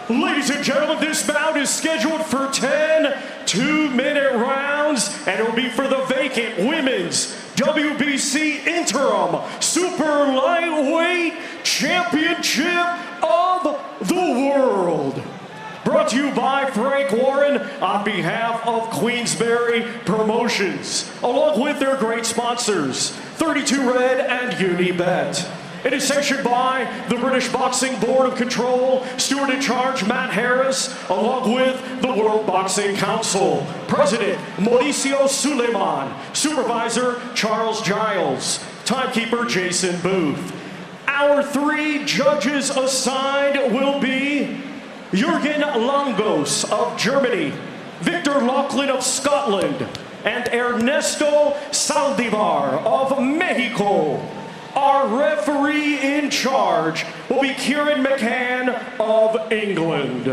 Ladies and gentlemen, this bout is scheduled for 10 two-minute rounds, and it'll be for the vacant women's WBC Interim Super Lightweight Championship of the World. Brought to you by Frank Warren on behalf of Queensberry Promotions, along with their great sponsors, 32 Red and Unibet. It is sanctioned by the British Boxing Board of Control, steward in charge Matt Harris, along with the World Boxing Council. President Mauricio Suleiman, supervisor Charles Giles, timekeeper Jason Booth. Our three judges assigned will be Jürgen Langos of Germany, Victor Laughlin of Scotland, and Ernesto Saldivar of Mexico. Our referee in charge will be Kieran McCann of England.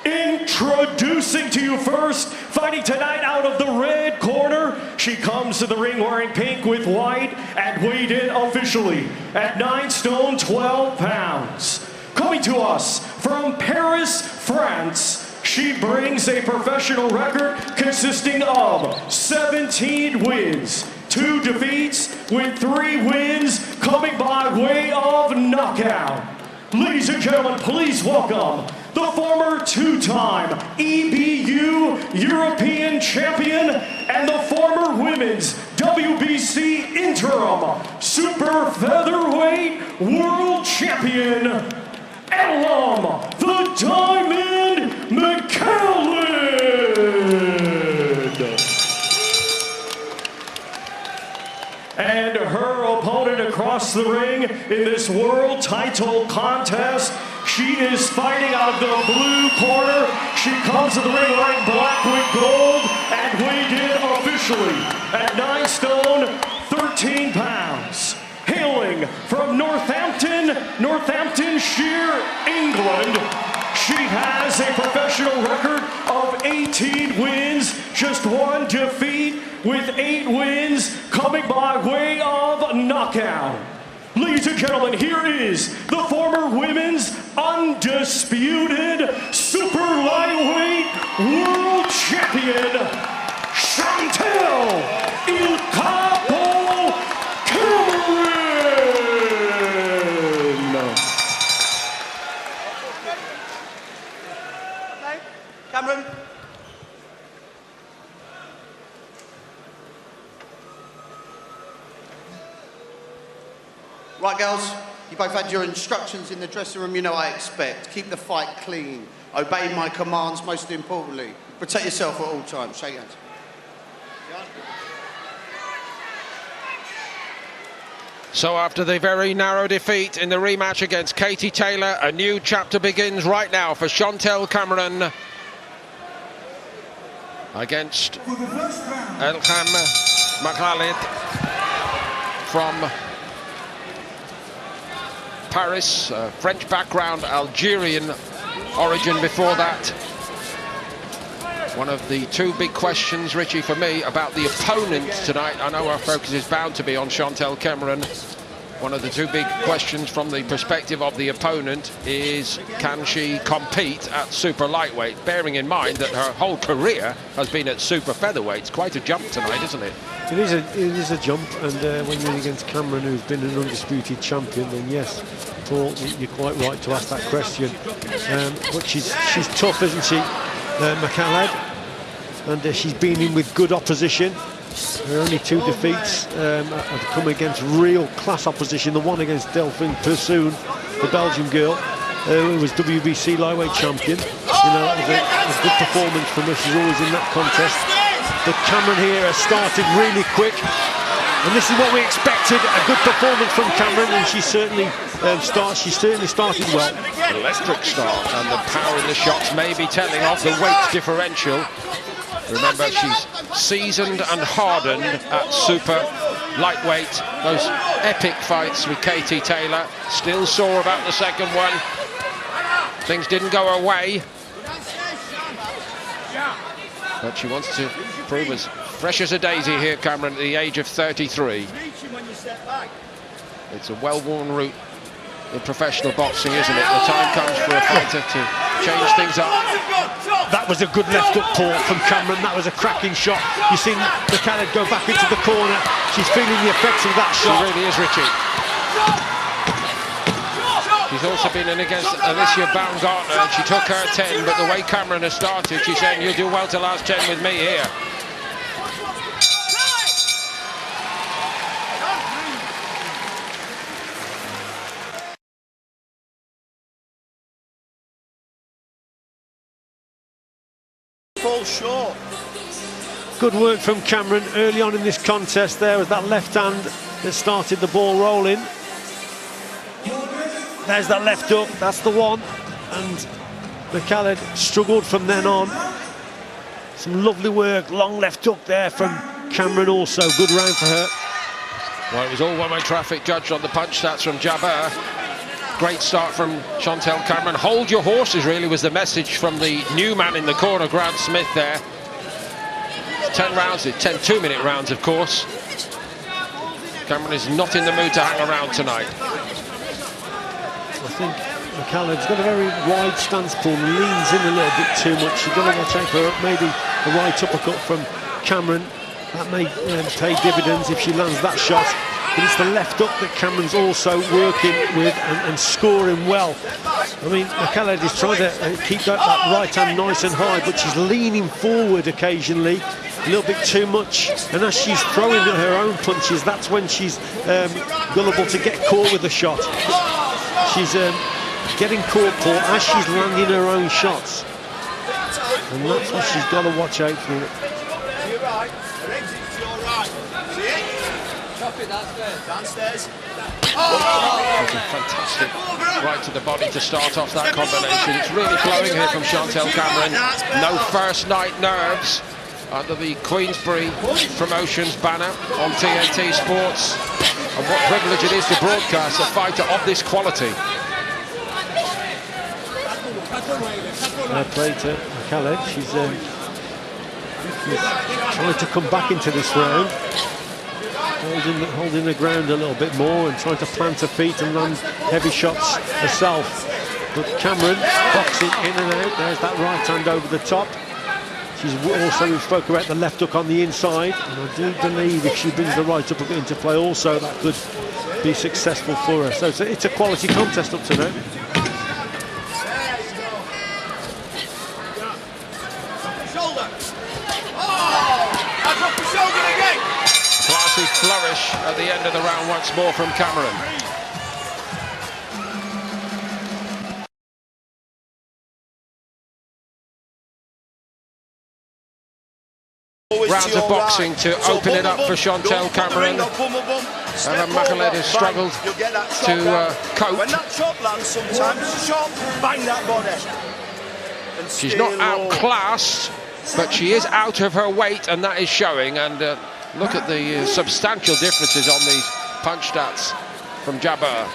Introducing to you first, fighting tonight out of the red corner, she comes to the ring wearing pink with white and weighed in officially at 9 stone 12 pounds. Coming to us from Paris, France, she brings a professional record consisting of 17 wins, 2 defeats, with 3 wins coming by way of knockout. Ladies and gentlemen, please welcome the former 2-time EBU European champion and the former women's WBC Interim Super Featherweight World Champion, Elhem, the Diamond Mekhaled. And her opponent across the ring in this world title contest, she is fighting out of the blue corner. She comes to the ring wearing black with gold and weighed in officially at 9 stone 13 pounds. Hailing from Northamptonshire, England, she has a professional record of 18 wins, just 1 defeat, with 8 wins coming by way of knockout. Ladies and gentlemen, here is the former women's undisputed super lightweight world champion, Chantelle Cameron. Cameron. Right, girls, you both had your instructions in the dressing room. You know what I expect. Keep the fight clean. Obey my commands, most importantly. Protect yourself at all times. Shake hands. So after the very narrow defeat in the rematch against Katie Taylor, a new chapter begins right now for Chantelle Cameron against Elhem Mekhaled from Paris, French background, Algerian origin before that. One of the 2 big questions, Richie, for me about the opponent tonight. I know our focus is bound to be on Chantelle Cameron. One of the 2 big questions from the perspective of the opponent is, can she compete at super lightweight, bearing in mind that her whole career has been at super featherweight. It's quite a jump tonight, isn't it? It is a jump, and when you're against Cameron, who's been an undisputed champion, then yes, Paul, you're quite right to ask that question. But she's tough, isn't she, Mekhaled? And she's been in with good opposition. Her only 2 defeats have come against real class opposition. The one against Delphine Persoon, the Belgian girl, who was WBC lightweight champion. You know, that was a good performance from her. She's always in that contest. But Cameron here has started really quick, and this is what we expected, a good performance from Cameron, and she certainly started well. Electric start, and the power in the shots may be telling off the weight differential. Remember, she's seasoned and hardened at super lightweight. Those epic fights with Katie Taylor. Still sore about the second one. Things didn't go her way, but she wants to prove as fresh as a daisy here, Cameron, at the age of 33. It's a well-worn route in professional boxing, isn't it? The time comes for a fighter to change things up. That was a good left hook, Paul, from Cameron. That was a cracking shot. You've seen Mekhaled go back into the corner. She's feeling the effects of that shot. She really is, Richie. She's also been in against Alicia Baumgartner, and she took her 10, but the way Cameron has started, she's saying, you'll do well to last 10 with me here. Fall short. Good work from Cameron early on in this contest. There was that left hand that started the ball rolling. There's that left hook, that's the one. And Mekhaled struggled from then on. Some lovely work, long left hook there from Cameron also. Good round for her. Well, it was all one-way traffic judged on the punch stats from Jabber. Great start from Chantelle Cameron. Hold your horses, really, was the message from the new man in the corner, Grant Smith there. 10 rounds, 10 2-minute rounds, of course. Cameron is not in the mood to hang around tonight. I think Mekhaled's got a very wide stance, Paul, and leans in a little bit too much. You've got to watch out for maybe a right uppercut from Cameron. That may pay dividends if she lands that shot. But it's the left hook that Cameron's also working with and scoring well. I mean, Mekhaled is trying to keep that right hand nice and high, but she's leaning forward occasionally, a little bit too much. And as she's throwing her own punches, that's when she's gullible to get caught with a shot. She's getting caught, Paul, as she's landing her own shots. And that's what she's got to watch out for. You're right. Her exit's your right. See it? Chop it downstairs. That was a fantastic right to the body to start off that combination. It's really flowing here from Chantelle Cameron. No first night nerves under the Queensbury Promotions banner on TNT Sports. And what privilege it is to broadcast a fighter of this quality. Fair play to Mekhaled. She's trying to come back into this round, holding the ground a little bit more and trying to plant her feet and land heavy shots herself. But Cameron boxing in and out. There's that right hand over the top. She's also, we spoke about the left hook on the inside, and I do believe if she brings the right uppercut into play also, that could be successful for her. So it's a quality contest up to now. Classy flourish at the end of the round once more from Cameron. Rounds of boxing to open it up for Chantelle Cameron. And Mekhaled has struggled to cope. When that chop lands, sometimes chop, bang that body. She's not outclassed, but she is out of her weight, and that is showing. And look at the substantial differences on these punch stats from Jabber.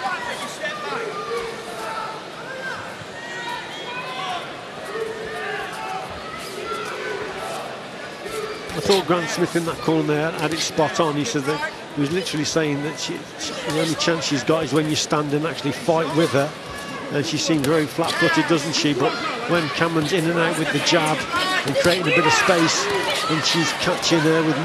I thought Grant Smith in that corner there had it spot on. He said that he was literally saying that the only chance she's got is when you stand and actually fight with her. And she seems very flat-footed, doesn't she? But when Cameron's in and out with the jab and creating a bit of space, and she's catching her with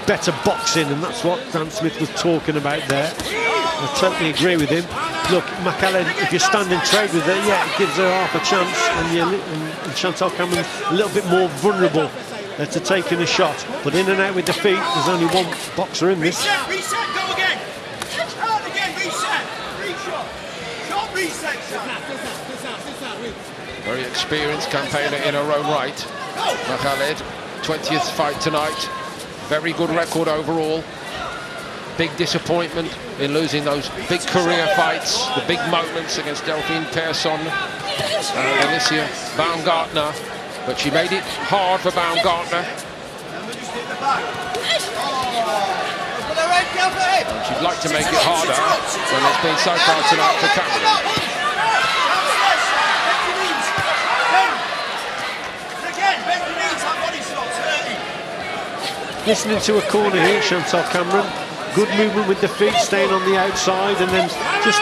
better boxing, and that's what Grant Smith was talking about there. I totally agree with him. Look, Mekhaled, if you stand and trade with her, yeah, it gives her half a chance, and Chantelle Cameron's a little bit more vulnerable to taking a shot. But in and out with the feet, there's only one boxer in this. Reset, go again. Out again, reset. Reshot. Shot, reset, shot. Very experienced campaigner in her own right. Mekhaled, 20th fight tonight. Very good record overall. Big disappointment in losing those big career fights, the big moments against Delphine Persson and Alicia Baumgartner. But she made it hard for Baumgartner. And she'd like to make it harder than it's been so far tonight for Cameron. Listening to a corner here, Chantelle Cameron. Good movement with the feet, staying on the outside, and then just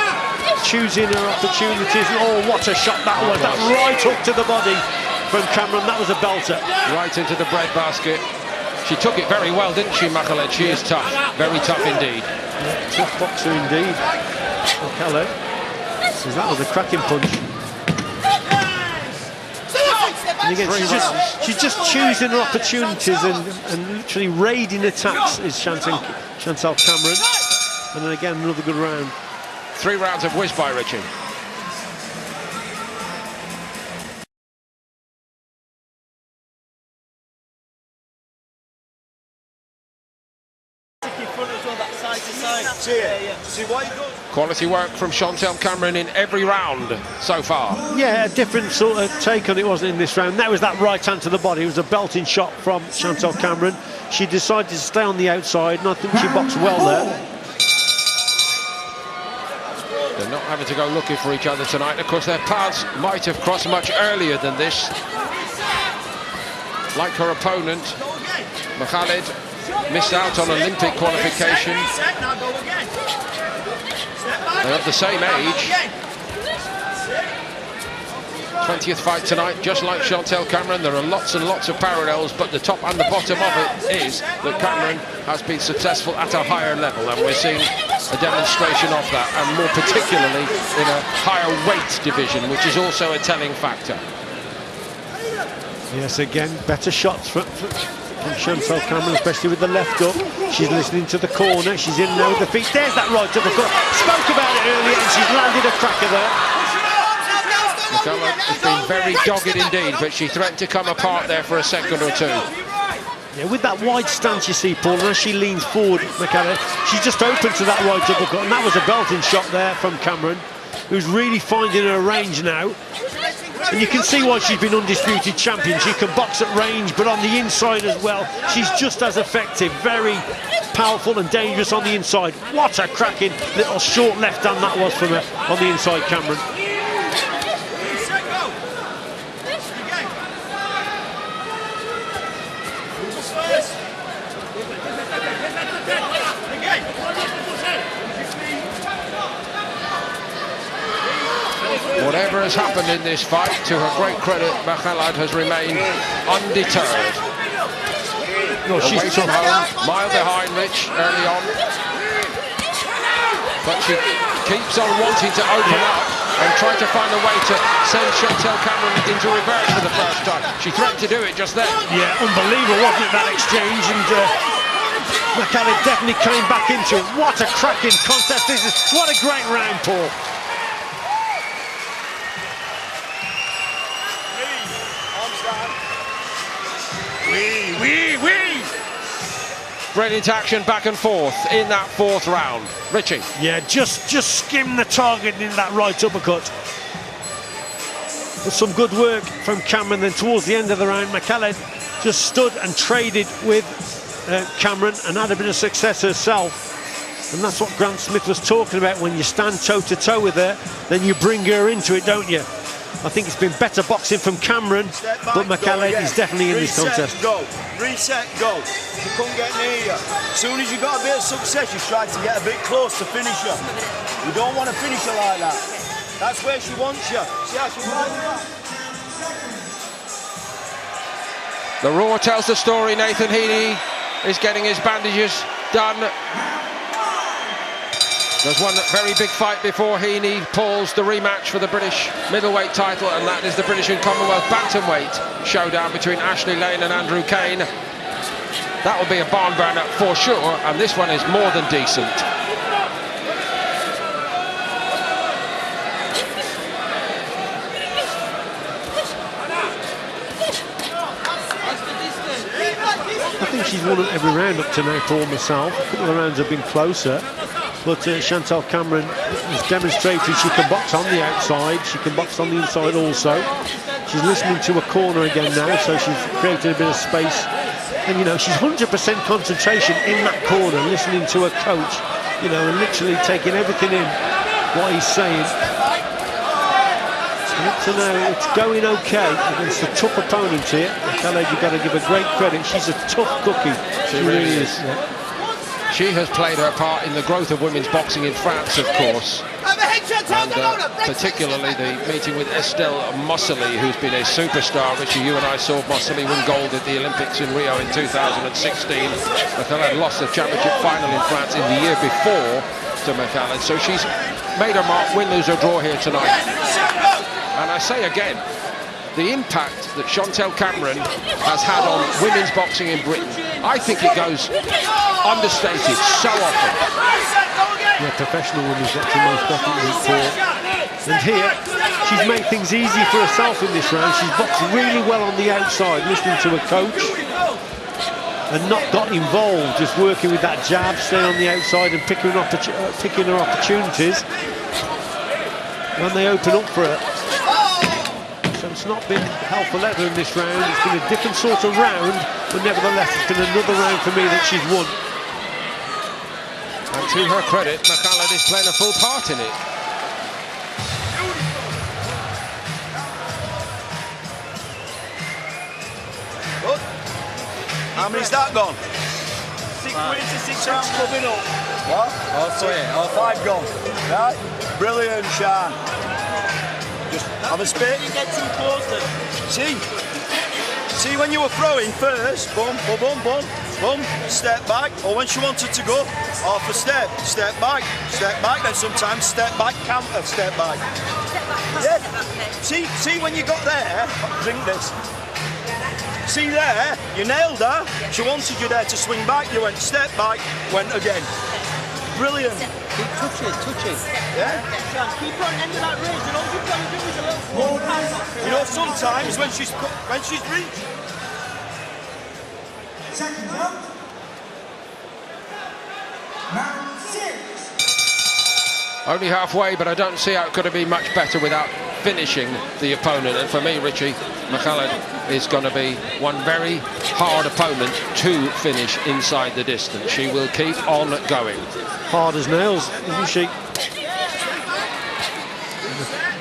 choosing her opportunities. Oh, what a shot that was. That right up to the body from Cameron. That was a belter. Right into the breadbasket. She took it very well, didn't she, Mekhaled? She is tough. Very tough indeed. Yeah, tough boxer indeed. Mekhaled. That was a cracking punch. And again, she's just choosing her opportunities and literally raiding attacks is Chantelle Cameron. And then again, another good round. 3 rounds of whiz by Richie. Quality work from Chantelle Cameron in every round so far. Yeah, a different sort of take on it, wasn't it, in this round. That was that right hand to the body. It was a belting shot from Chantelle Cameron. She decided to stay on the outside, and I think she boxed well there. They're not having to go looking for each other tonight. Of course, their paths might have crossed much earlier than this. Like her opponent, Mekhaled missed out on Olympic qualification. They're of the same age. 20th fight tonight, just like Chantelle Cameron. There are lots and lots of parallels, but the top and the bottom of it is that Cameron has been successful at a higher level, and we're seeing a demonstration of that, and more particularly in a higher weight division, which is also a telling factor. Yes, again, better shots from Chantelle Cameron, especially with the left up. She's listening to the corner. She's in now with the feet. There's that right uppercut. Spoke about it earlier, and she's landed a cracker there. Mekhaled has been very dogged indeed, but she threatened to come apart there for a second or two. Yeah, with that wide stance, you see, Paul, and as she leans forward, Mekhaled, she's just open to that right uppercut, and that was a belting shot there from Cameron, who's really finding her range now. And you can see why she's been undisputed champion. She can box at range, but on the inside as well, she's just as effective. Very powerful and dangerous on the inside. What a cracking little short left hand that was from her on the inside, Cameron. Whatever has happened in this fight, to her great credit, Mekhaled has remained undeterred. No, she's away from home, mile behind Rich early on. But she keeps on wanting to open up and try to find a way to send Chantelle Cameron into reverse for the first time. She threatened to do it just then. Yeah, unbelievable, wasn't it, that exchange? And Mekhaled definitely came back into it. What a cracking contest this is. What a great round, Paul. Brilliant action back and forth in that 4th round. Richie. Yeah, just skim the target in that right uppercut. But some good work from Cameron. Then towards the end of the round, Mekhaled just stood and traded with Cameron and had a bit of success herself. And that's what Grant Smith was talking about. When you stand toe-to-toe with her, then you bring her into it, don't you? I think it's been better boxing from Cameron, but Mekhaled is definitely in this contest. Reset, go. She couldn't get near you. As soon as you got a bit of success, you tried to get a bit close to finish her. You don't want to finish her like that. That's where she wants you. See how she wants you. The Raw tells the story. Nathan Heaney is getting his bandages done. There's one very big fight before Heaney pulls the rematch for the British middleweight title, and that is the British and Commonwealth bantamweight showdown between Ashley Lane and Andrew Kane. That will be a barn burner for sure, and this one is more than decent. I think she's won every round up to now for myself. A couple of the rounds have been closer. But Chantelle Cameron has demonstrated she can box on the outside, she can box on the inside also. She's listening to a corner again now, so she's created a bit of space. And, you know, she's 100% concentration in that corner, listening to her coach, you know, and literally taking everything in, what he's saying. And up to now, it's going okay against a tough opponent here. Mekhaled, you've got to give her great credit. She's a tough cookie. She really is. Yeah. She has played her part in the growth of women's boxing in France, of course. particularly the meeting with Estelle Mosseli, who's been a superstar. Richie, you and I saw Mosseli win gold at the Olympics in Rio in 2016. Mekhaled lost the championship final in France in the year before to Mekhaled, so she's made her mark, win, lose or draw here tonight. And I say again, the impact that Chantelle Cameron has had on women's boxing in Britain, I think it goes understated so often. Yeah, professional women's boxing most definitely for. And here, she's made things easy for herself in this round. She's boxed really well on the outside, listening to her coach, and not got involved, just working with that jab, staying on the outside and picking her opportunities when they open up for her. So it's not been hell for leather in this round. It's been a different sort of round, but nevertheless it's been another round for me that she's won. And to her credit, Mekhaled is playing a full part in it. Good. How many's that gone? 6 minutes to 6 rounds coming up. What? Oh, 5 gone. Right? Brilliant, Sean. Just have a spit. You get too close then. See when you were throwing first, boom, boom, boom, boom, boom, step back, or when she wanted to go, half a step back, then sometimes step back, counter, step back. Yeah. See when you got there, drink this. See there, you nailed her, she wanted you there to swing back, you went step back, went again. Brilliant. Keep touching. Yeah? Keep on ending that range, and all you've got to do is a little pass. You know, sometimes when she's reached. Second round. Round 6. Only halfway, but I don't see how it could have been much better without finishing the opponent. And for me, Richie, Mekhaled is going to be one very hard opponent to finish inside the distance. She will keep on going. Hard as nails, isn't she?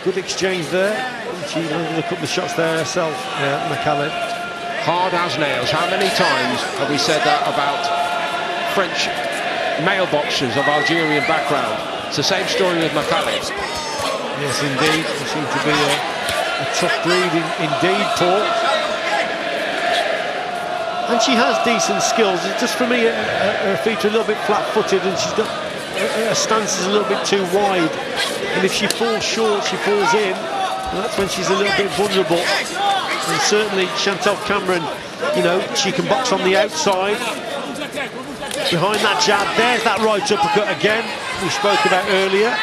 Good exchange there. She landed a couple of shots there herself, Mekhaled. Hard as nails. How many times have we said that about French male boxers of Algerian background? It's the same story with Mekhaled. Yes, indeed. They seem to be a tough breed indeed, Paul. And she has decent skills. It's just for me, her feet are a little bit flat-footed, and her stance is a little bit too wide. And if she falls short, she falls in, and that's when she's a little bit vulnerable. And certainly Chantelle Cameron, you know, she can box on the outside. Behind that jab, there's that right uppercut again we spoke about earlier.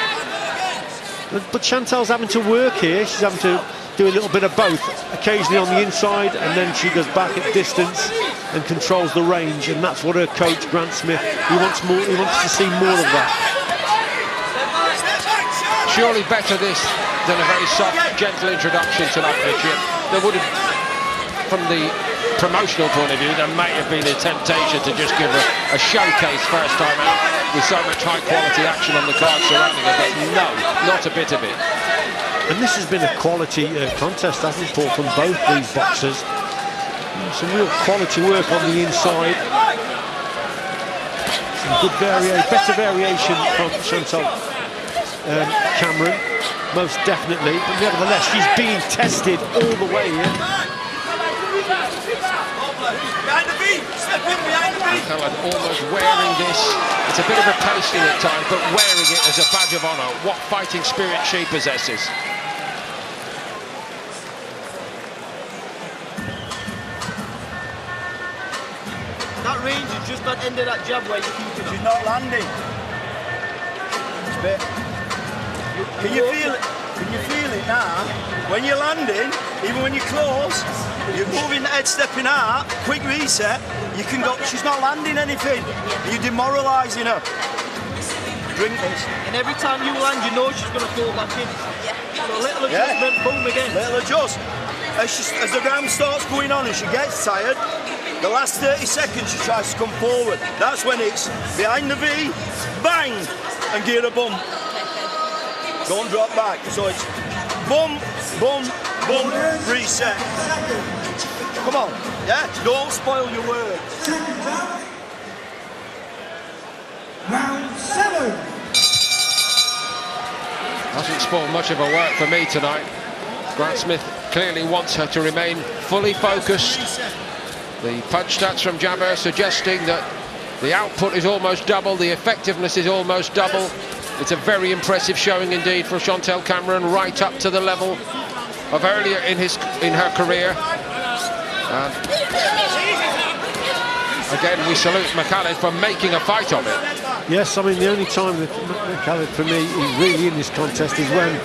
But Chantelle's having to work here. She's having to do a little bit of both, occasionally on the inside, and then she goes back at distance and controls the range, and that's what her coach, Grant Smith, he wants more. He wants to see more of that. Surely better this than a very soft, gentle introduction tonight, Richard. There would have, from the promotional point of view, there might have been a temptation to just give her a showcase first time out with so much high-quality action on the card surrounding her, but no, not a bit of it. And this has been a quality contest, hasn't it, Paul, from both these boxers. Some real quality work on the inside. Some good better variation from Chantelle Cameron, most definitely. But nevertheless, she's being tested all the way here. Mekhaled almost wearing this. It's a bit of a pasting at times, but wearing it as a badge of honour. What fighting spirit she possesses. That range is just that end of that jab where you're keeping her. She's not landing. Can you feel it? Can you feel it now? When you're landing, even when you're close, you're moving the head, stepping out, quick reset, you can go, she's not landing anything. You're demoralising her. Drink this. And every time you land, you know she's going to fall back in. So a little adjustment, boom again. Little adjust. As the round starts going on and she gets tired, the last 30 seconds she tries to come forward. That's when it's behind the V, bang, and gear a bum. Don't drop back. So it's boom, boom, boom, reset. Come on, yeah? Don't spoil your work. Round 7. Hasn't spoiled much of her work for me tonight. Grant Smith clearly wants her to remain fully focused. The punch stats from Jabber suggesting that the output is almost double, the effectiveness is almost double. It's a very impressive showing indeed for Chantelle Cameron, right up to the level of earlier in her career. And again, we salute Mekhaled for making a fight of it. Yes, I mean, the only time that Mekhaled for me is really in this contest is when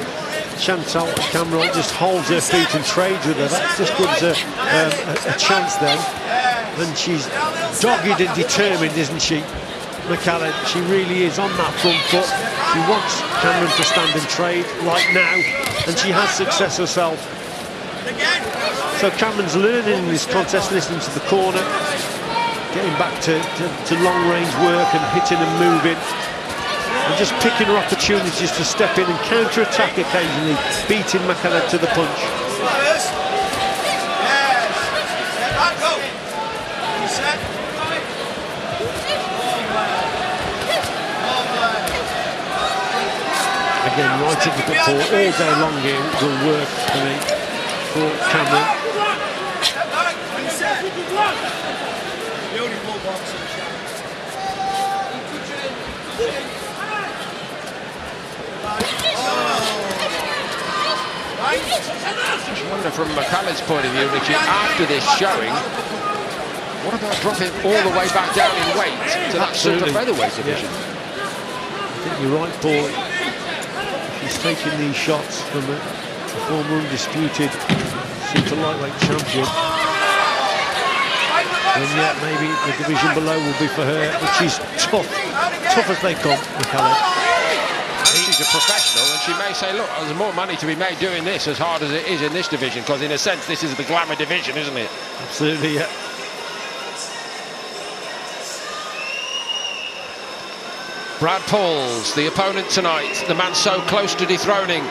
Chantelle Cameron just holds her feet and trades with her. That just gives her a chance then. And she's dogged and determined, isn't she, Mekhaled? She really is on that front foot. She wants Cameron to stand and trade like now, and she has success herself. So Cameron's learning in this contest, listening to the corner, getting back to long-range work and hitting and moving, and just picking her opportunities to step in and counter-attack occasionally, beating Mekhaled to the punch. Again, right into the paw all day long here will work for me, for Cameron. I wonder from Mekhaled's point of view, Richie, after this showing, what about dropping all the way back down in weight to that super featherweight division? I think you're right, Paul. He's taking these shots from a former undisputed super lightweight champion. And yet maybe the division below will be for her, which is tough as they come, Mekhaled. She's a professional, and she may say, look, there's more money to be made doing this as hard as it is in this division, because in a sense this is the glamour division, isn't it? Absolutely, yeah. Brad Pauls, the opponent tonight, the man so close to dethroning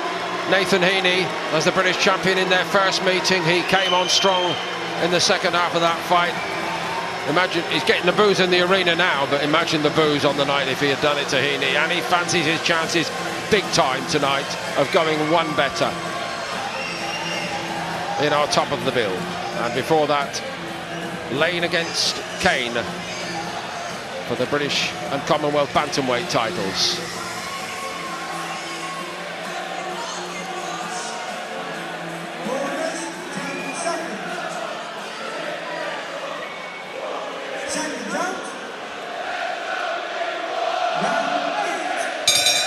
Nathan Heaney as the British champion in their first meeting. He came on strong in the second half of that fight. Imagine, he's getting the boos in the arena now, but imagine the boos on the night if he had done it to Heaney. And he fancies his chances big time tonight of going one better in our top of the bill. And before that, Lane against Kane for the British and Commonwealth bantamweight titles.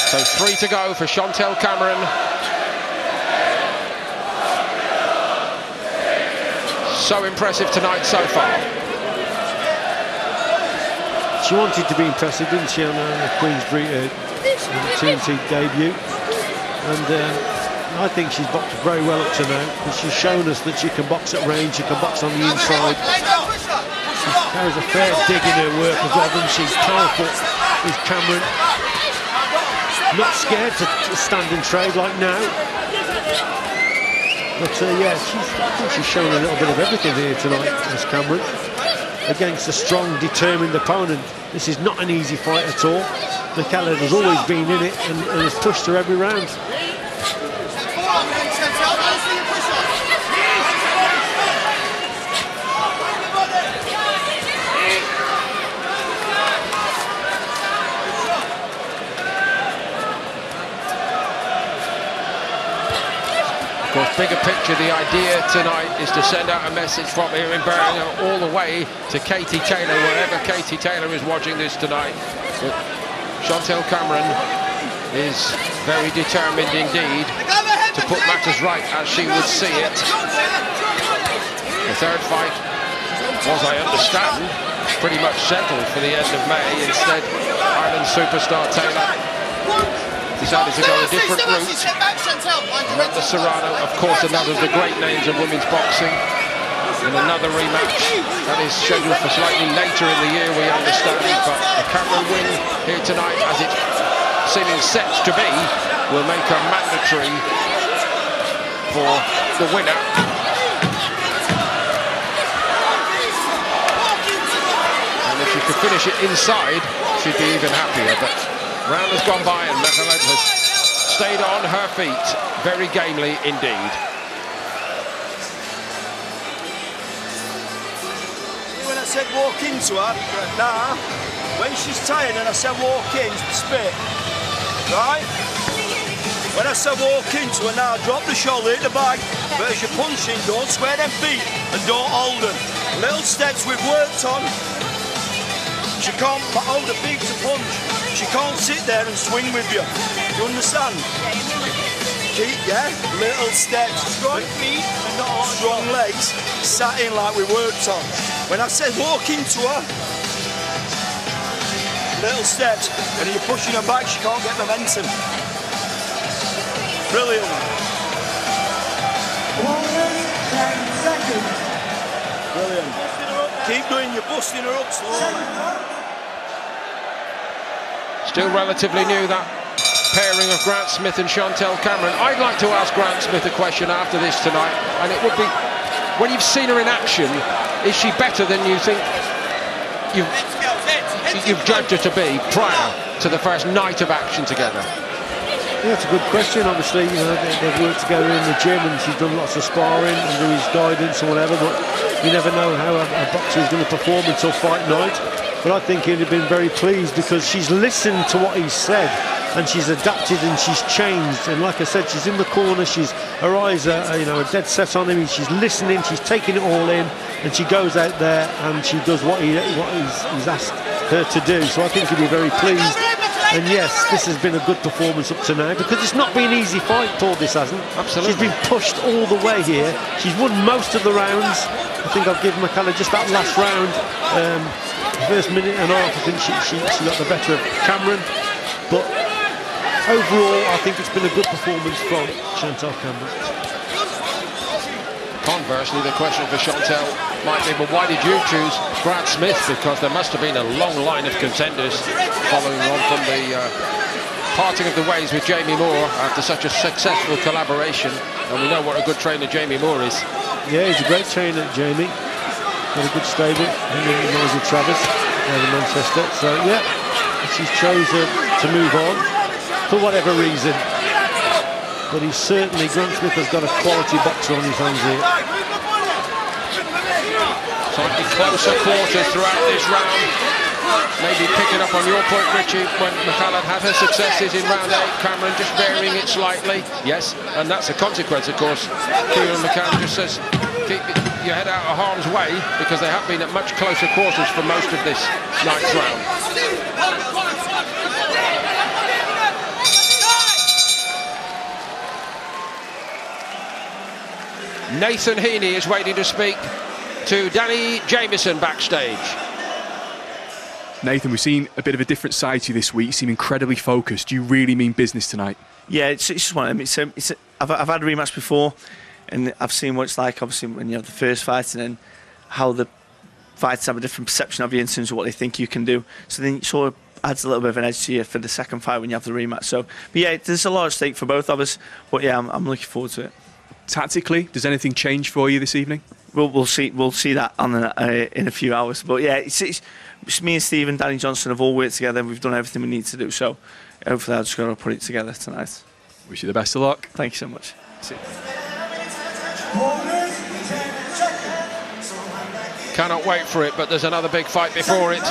So 3 to go for Chantelle Cameron. So impressive tonight so far. She wanted to be impressive, didn't she, on the Queensbury TNT debut? And I think she's boxed very well up to now, and she's shown us that she can box at range, she can box on the inside. She carries a fair dig in her work as well, doesn't she? Powerful is Cameron. Not scared to stand and trade like now. But yeah, I think she's shown a little bit of everything here tonight, Miss Cameron, against a strong, determined opponent. This is not an easy fight at all. Mekhaled has always been in it and has pushed her every round. Of course, bigger picture, the idea tonight is to send out a message from here in Birmingham all the way to Katie Taylor, wherever Katie Taylor is watching this tonight. But Chantelle Cameron is very determined indeed to put matters right as she would see it. The third fight was, I understand, pretty much settled for the end of May. Instead, Ireland superstar Taylor decided to go a different route. Amanda Serrano, of course, another of the great names of women's boxing, in another rematch that is scheduled for slightly later in the year, we understand, but a Cameron win here tonight, as it's seeming set to be, will make her mandatory for the winner. And if she could finish it inside, she'd be even happier, but round has gone by and Mekhaled has stayed on her feet very gamely indeed. When I said walk into her, nah, when she's tired and I said walk in, spit, right? When I said walk into her now, drop the shoulder, hit the bag, but as you're punching, don't square them feet and don't hold them. Little steps we've worked on. She can't hold her feet to punch. She can't sit there and swing with you. You understand? Keep, yeah, little steps. Strong feet and not strong legs, sat in like we worked on. When I said walk into her, little steps, and you're pushing her back, she can't get momentum. Brilliant. 1 minute, 10 seconds. Brilliant. Keep doing, you're busting her up slowly. Still relatively new, that pairing of Grant Smith and Chantelle Cameron. I'd like to ask Grant Smith a question after this tonight, and it would be, when you've seen her in action, is she better than you think you've judged her to be prior to the first night of action together? Yeah, it's a good question. Obviously, you know, they've worked together in the gym and she's done lots of sparring under his guidance or whatever, but you never know how a boxer is going to perform until fight night. But I think he'd have been very pleased because she's listened to what he said and she's adapted and she's changed. And like I said, she's in the corner, her eyes are dead set on him. She's listening, she's taking it all in, and she goes out there and she does what he's asked her to do. So I think he'll be very pleased. And yes, this has been a good performance up to now because it's not been an easy fight, Paul, this hasn't. Absolutely. She's been pushed all the way here. She's won most of the rounds. I think I'll give Mekhaled just that last round. First minute and a half, I think she got the better of Cameron. But overall, I think it's been a good performance from Chantelle Cameron. Conversely, the question for Chantelle might be, well, why did you choose Grant Smith? Because there must have been a long line of contenders following on from the parting of the ways with Jamie Moore after such a successful collaboration. And we know what a good trainer Jamie Moore is. Yeah, he's a great trainer, Jamie. Got a good stable, him and Nigel Travis down in Manchester. So, yeah, she's chosen to move on for whatever reason. But he's certainly, Grant Smith has got a quality boxer on his hands here. Slightly closer quarters throughout this round. Maybe picking up on your point, Richie, when Mekhaled had her successes in round 8, Cameron just varying it slightly. Yes, and that's a consequence, of course. Kieran McCann just says, keep your head out of harm's way, because they have been at much closer quarters for most of this night's round. Nathan Heaney is waiting to speak to Danny Jamieson backstage. Nathan, we've seen a bit of a different side to you this week. You seem incredibly focused. Do you really mean business tonight? Yeah, it's just one of them. I've had a rematch before, and I've seen what it's like, obviously, when you have the first fight, and then how the fighters have a different perception of you in terms of what they think you can do. So then it sort of adds a little bit of an edge to you for the second fight when you have the rematch. So, but yeah, there's a lot at stake for both of us. But yeah, I'm looking forward to it. Tactically, does anything change for you this evening? We'll see that in a few hours. But yeah, it's me and Steve and Danny Johnson have all worked together. We've done everything we need to do. So hopefully I'll just got to put it together tonight. Wish you the best of luck. Thank you so much. See you. Cannot wait for it, but there's another big fight before it.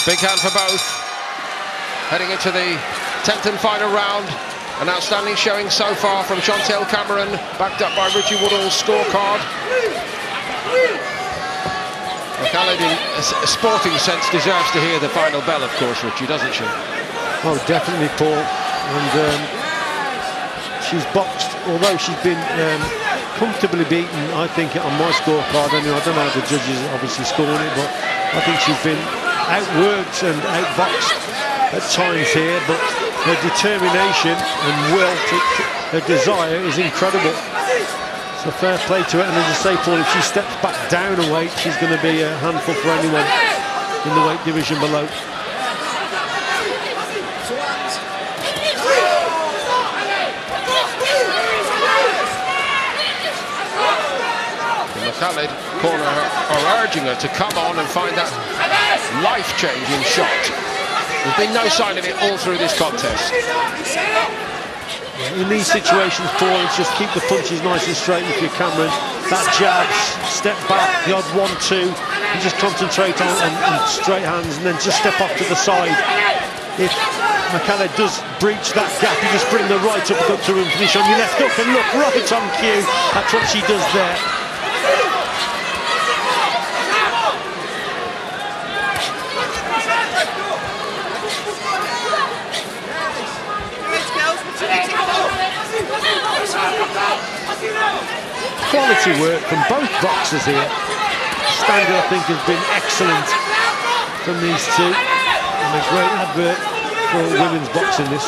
Big hand for both. Heading into the 10th and final round. An outstanding showing so far from Chantelle Cameron, backed up by Richie Woodall's scorecard. Mekhaled, in a sporting sense, deserves to hear the final bell, of course, Richie, doesn't she? Oh, definitely, Paul. And she's boxed, although she's been comfortably beaten, I think, on my scorecard. I don't know how the judges obviously scoring it, but I think she's been outworked and outboxed at times here, but her determination and will, her desire is incredible. So fair play to her, and as I say, Paul, if she steps back down a weight, she's going to be a handful for anyone in the weight division below. Mekhaled corner her, or urging her to come on and find that life-changing shot. There's been no sign of it all through this contest. In these situations, Paul, it's just keep the punches nice and straight with your Cameron. That jabs, step back, the odd 1-2. You just concentrate on straight hands and then just step off to the side. If Mekhaled does breach that gap, you just bring the right uppercut through and finish on your left hook, and look, right on cue. That's what she does there. Quality work from both boxers here. Standard, I think, has been excellent from these two, and a great advert for women's boxing this.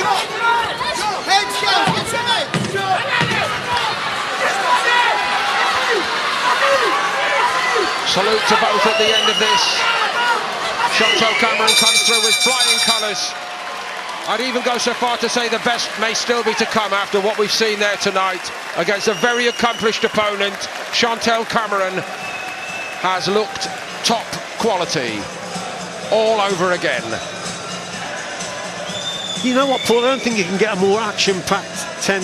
Salute to both at the end of this. Chantelle Cameron comes through with flying colours. I'd even go so far to say the best may still be to come after what we've seen there tonight against a very accomplished opponent. Chantelle Cameron has looked top quality all over again. You know what, Paul, I don't think you can get a more action-packed 10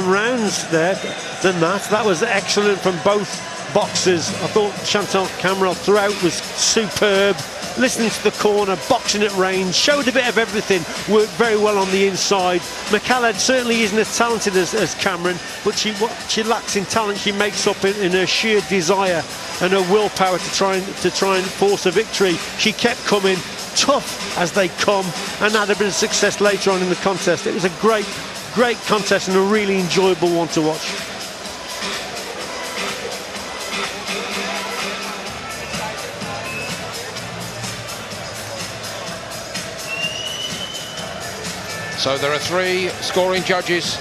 rounds there than that. That was excellent from both boxers. I thought Chantelle Cameron throughout was superb. Listening to the corner, boxing at range, showed a bit of everything, worked very well on the inside. Mekhaled certainly isn't as talented as Cameron, but what she lacks in talent, she makes up in her sheer desire and her willpower to try and force a victory. She kept coming, tough as they come, and had a bit of success later on in the contest. It was a great contest and a really enjoyable one to watch. So there are 3 scoring judges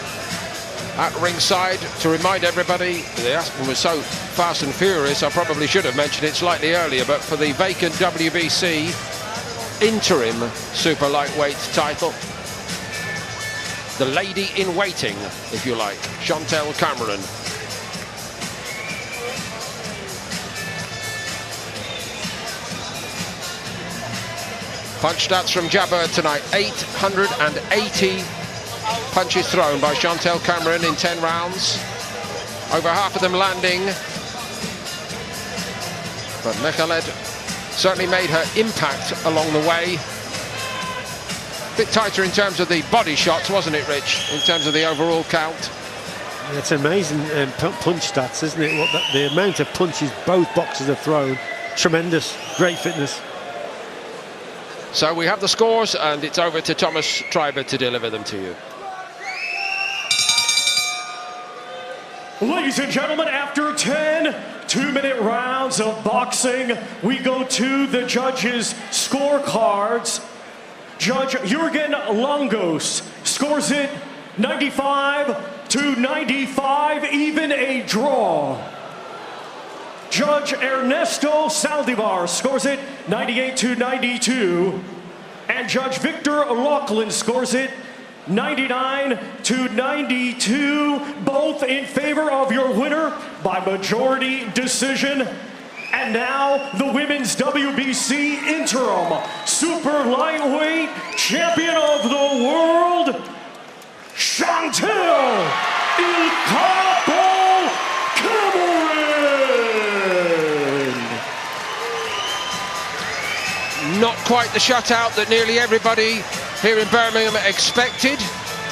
at ringside. To remind everybody, the Aspen was so fast and furious, I probably should have mentioned it slightly earlier, but for the vacant WBC interim super lightweight title, the lady in waiting, if you like, Chantelle Cameron. Punch stats from Jabber tonight: 880 punches thrown by Chantelle Cameron in 10 rounds, over half of them landing. But Mekhaled certainly made her impact along the way. A bit tighter in terms of the body shots, wasn't it, Rich, in terms of the overall count? It's amazing punch stats, isn't it? The amount of punches both boxers have thrown, tremendous, great fitness. So we have the scores, and it's over to Thomas Treiber to deliver them to you. Ladies and gentlemen, after 10 two-minute rounds of boxing, we go to the judges' scorecards. Judge Jürgen Longos scores it 95-95, even a draw. Judge Ernesto Saldivar scores it 98-92, and Judge Victor Laughlin scores it 99-92, both in favor of your winner by majority decision. And now the women's WBC interim super lightweight champion of the world, Chantelle Cameron. Not quite the shutout that nearly everybody here in Birmingham expected.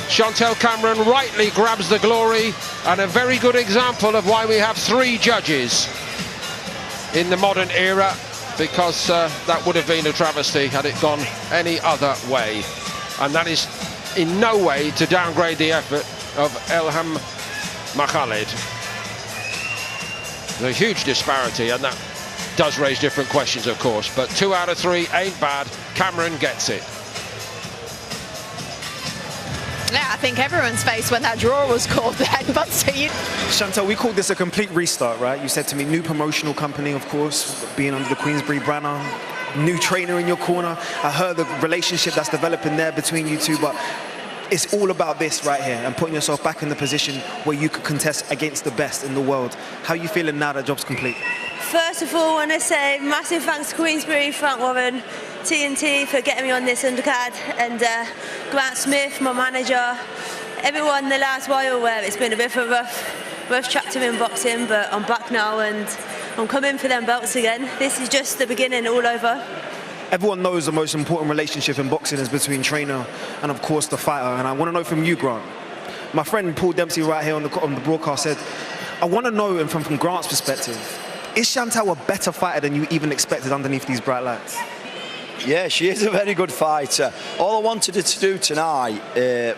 Chantelle Cameron rightly grabs the glory, and a very good example of why we have 3 judges in the modern era, because that would have been a travesty had it gone any other way. And that is in no way to downgrade the effort of Elhem Mekhaled. There's a huge disparity, and that does raise different questions, of course, but 2 out of 3 ain't bad. Cameron gets it. Yeah, I think everyone's face when that draw was called then, but Chantelle, we called this a complete restart, right? You said to me, new promotional company, of course, being under the Queensbury banner, new trainer in your corner. I heard the relationship that's developing there between you two, but it's all about this right here and putting yourself back in the position where you could contest against the best in the world. How are you feeling now that job's complete? First of all, I want to say massive thanks to Queensbury, Frank Warren. TNT for getting me on this undercard, and Grant Smith, my manager, everyone the last while where it's been a bit of a rough chapter in boxing, but I'm back now and I'm coming for them belts again. This is just the beginning all over. Everyone knows the most important relationship in boxing is between trainer and, of course, the fighter. And I want to know from you, Grant. My friend Paul Dempsey right here on the broadcast said, I want to know, and from Grant's perspective, is Chantelle a better fighter than you even expected underneath these bright lights? Yeah, she is a very good fighter. All I wanted her to do tonight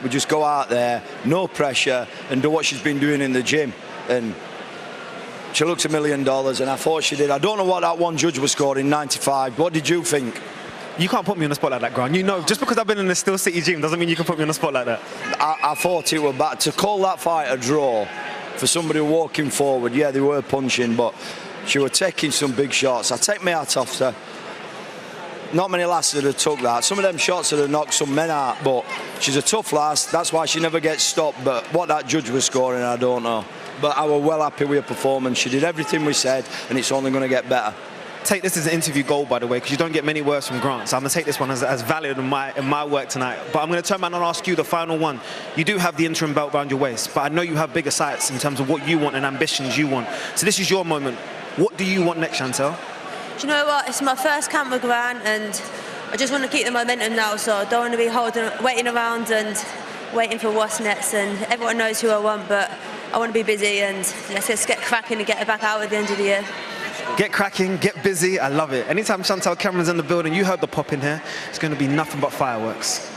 was just go out there, no pressure, and do what she's been doing in the gym. And she looks $1 million, and I thought she did. I don't know what that one judge was scoring, 95. What did you think? You can't put me on the spot like that, Grant. You know, just because I've been in the Steel City gym doesn't mean you can put me on the spot like that. I thought it was bad. To call that fight a draw for somebody walking forward, yeah, they were punching, but she was taking some big shots. I take my hat off her. Not many lasses would have took that. Some of them shots would have knocked some men out, but she's a tough lass. That's why she never gets stopped. But what that judge was scoring, I don't know. But I was well happy with her performance. She did everything we said, and it's only going to get better. Take this as an interview goal, by the way, because you don't get many words from Grant. So I'm going to take this one as valid in my work tonight. But I'm going to turn around and ask you the final one. You do have the interim belt around your waist, but I know you have bigger sights in terms of what you want and ambitions you want. So this is your moment. What do you want next, Chantelle? Do you know what? It's my first camp with Grant, and I just want to keep the momentum now, so I don't want to be waiting around and waiting for what's next. And everyone knows who I want, but I want to be busy, and let's just get cracking and get it back out at the end of the year. Get cracking, get busy, I love it. Anytime Chantelle Cameron's in the building, you heard the pop in here, it's going to be nothing but fireworks.